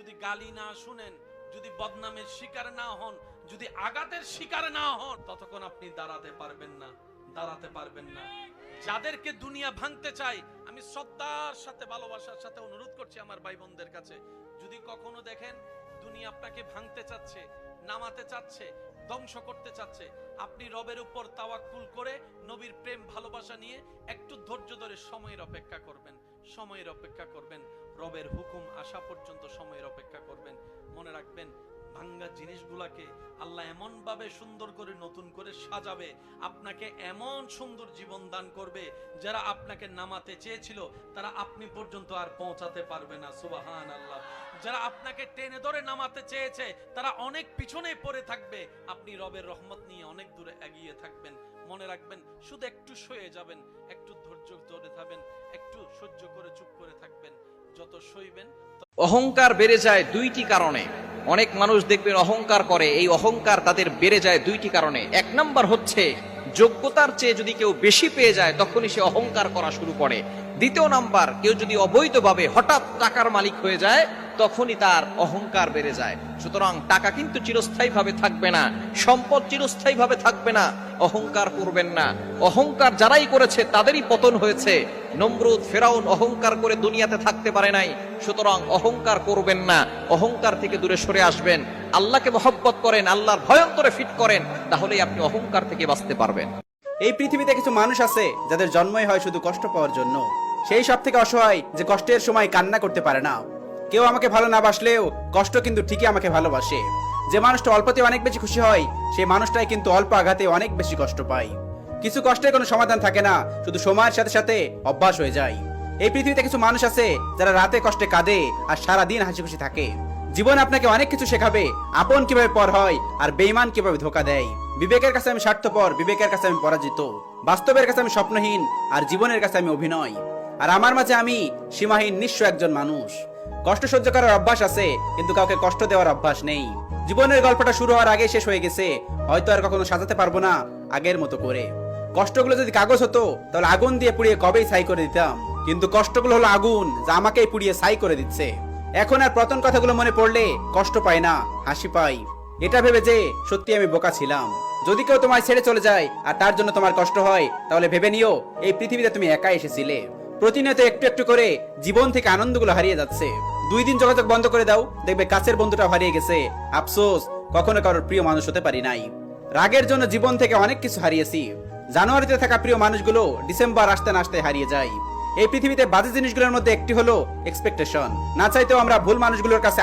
যদি গালি না শুনেন, যদি বদনামের শিকার না হন, যদি আঘাতের শিকার না হন, ততক্ষণ আপনি দাঁড়াতে পারবেন না, দাঁড়াতে পারবেন না। যাদেরকে দুনিয়া ভাঙতে চাই, আমি শ্রদ্ধার সাথে ভালোবাসার সাথে অনুরোধ করছি আমার ভাই বোনদের কাছে, যদি কখনো দেখেন দুনিয়া আপনাকে ভাঙতে চাচ্ছে, নামাতে চাচ্ছে, ধ্বংস করতে চাচ্ছে, আপনি রবের উপর তাওয়াক্কুল করে নবীর প্রেম ভালোবাসা নিয়ে একটু ধৈর্য ধরে সময়ের অপেক্ষা করবেন, সময়ের অপেক্ষা করবেন, রবের হুকুম আসা পর্যন্ত সময়ের অপেক্ষা করবেন। মনে রাখবেন, ভাঙ্গা জিনিসগুলাকে আল্লাহ এমন ভাবে সুন্দর করে নতুন করে সাজাবে, আপনাকে এমন সুন্দর জীবন দান করবে, যারা আপনাকে নামাতে চেয়েছিল তারা আপনি পর্যন্ত আর পৌঁছাতে পারবে না। সুবহানাল্লাহ। যারা আপনাকে টেনে ধরে নামাতে চেয়েছে তারা অনেক পিছনে পড়ে থাকবে, আপনি রবের রহমত নিয়ে অনেক দূরে এগিয়ে থাকবেন। মনে রাখবেন, শুধু একটু সয়ে যাবেন, একটু ধৈর্য ধরে থাকবেন, একটু সহ্য করে চুপ করে থাকবেন। যত সইবেন অহংকার বেড়ে যায় দুইটি কারণে। অনেক মানুষ দেখবেন অহংকার করে, এই অহংকার তাদের বেড়ে যায় দুইটি কারণে। এক নাম্বার হচ্ছে যোগ্যতার চেয়ে যদি কেউ বেশি পেয়ে যায় তখনই সে অহংকার করা শুরু করে। দ্বিতীয় নাম্বার, কেউ যদি অবৈধভাবে হঠাৎ টাকার মালিক হয়ে যায় তখনই তার অহংকার বেড়ে যায়। সুতরাং টাকা কিন্তু চিরস্থায়ী ভাবে থাকবে না, সম্পদ চিরস্থায়ী ভাবে থাকবে না। অহংকার করবেন না। অহংকার যারাই করেছে তাদেরই পতন হয়েছে। নমরুদ, ফেরাউন অহংকার করে দুনিয়াতে থাকতে পারে নাই। সুতরাং অহংকার করবেন না, অহংকার থেকে দূরে সরে আসবেন। আল্লাহকে মহব্বত করেন, আল্লাহর ভয়ন্তরে ফিট করেন, তাহলেই আপনি অহংকার থেকে বাঁচতে পারবেন। এই পৃথিবীতে কিছু মানুষ আছে যাদের জন্মই হয় শুধু কষ্ট পাওয়ার জন্য। সেই সব থেকে অসহায় যে কষ্টের সময় কান্না করতে পারে না। কেউ আমাকে ভালো না বাসলেও কষ্ট কিন্তু ঠিকই আমাকে ভালোবাসে। যে মানুষটা অল্পতে অনেক বেশি খুশি হয়, সেই মানুষটাই কিন্তু অল্প আঘাতে অনেক বেশি কষ্ট পায়। কিছু কষ্টের কোনো সমাধান থাকে না, শুধু সময়ের সাথে সাথে অভ্যাস হয়ে যায়। এই পৃথিবীতে কিছু মানুষ আছে যারা রাতে কষ্টে কাঁদে আর সারা দিন হাসি খুশি থাকে। জীবন আপনাকে অনেক কিছু শেখাবে, আপন কিভাবে পর হয় আর বেঈমান কিভাবে ধোকা দেয়। বিবেকের কাছে আমি স্বার্থপর, বিবেকের কাছে আমি পরাজিত, বাস্তবের কাছে আমি স্বপ্নহীন, আর জীবনের কাছে আমি অভিনয়। আর আমার মাঝে আমি সীমাহীন নিঃস্ব একজন মানুষ। কষ্ট সহ্য করার অভ্যাস আছে, কিন্তু কাউকে কষ্ট দেওয়ার অভ্যাস নেই। জীবনের গল্পটা শুরু হওয়ার আগে শেষ হয়ে গেছে, হয়তো আর কখনো সাজাতে পারবো না আগের মতো করে। কষ্টগুলো যদি কাগজ হতো তাহলে আগুন দিয়ে পুড়িয়ে কবেই ছাই করে দিতাম, কিন্তু কষ্টগুলো হলো আগুন যা আমাকেই পুড়িয়ে ছাই করে দিচ্ছে। এখন আর প্রথম কথাগুলো মনে পড়লে কষ্ট পাই না, হাসি পাই। এটা ভেবে যে সত্যি আমি বোকা ছিলাম। যদি কেউ তোমায় ছেড়ে চলে যায় আর তার জন্য তোমার কষ্ট হয়, তাহলে ভেবে নিও এই পৃথিবীতে তুমি একা এসেছিলে। প্রতিনিয়ত একটু একটু করে জীবন থেকে আনন্দগুলো হারিয়ে যাচ্ছে। 2 দিন যোগাযোগ বন্ধ করে দাও, দেখবে কাছের বন্ধুটা হারিয়ে গেছে। আফসোস, কখনো কারোর প্রিয় মানুষ হতে পারি নাই। রাগের জন্য জীবন থেকে অনেক কিছু হারিয়েছি। জানুয়ারিতে থাকা প্রিয় মানুষগুলো ডিসেম্বর আসতে না আসতে হারিয়ে যায়। এই পৃথিবীতে বাজে জিনিসগুলোর মধ্যে একটি হলো এক্সপেকটেশন। না চাইতেও আমরা ভুল মানুষগুলোর কাছে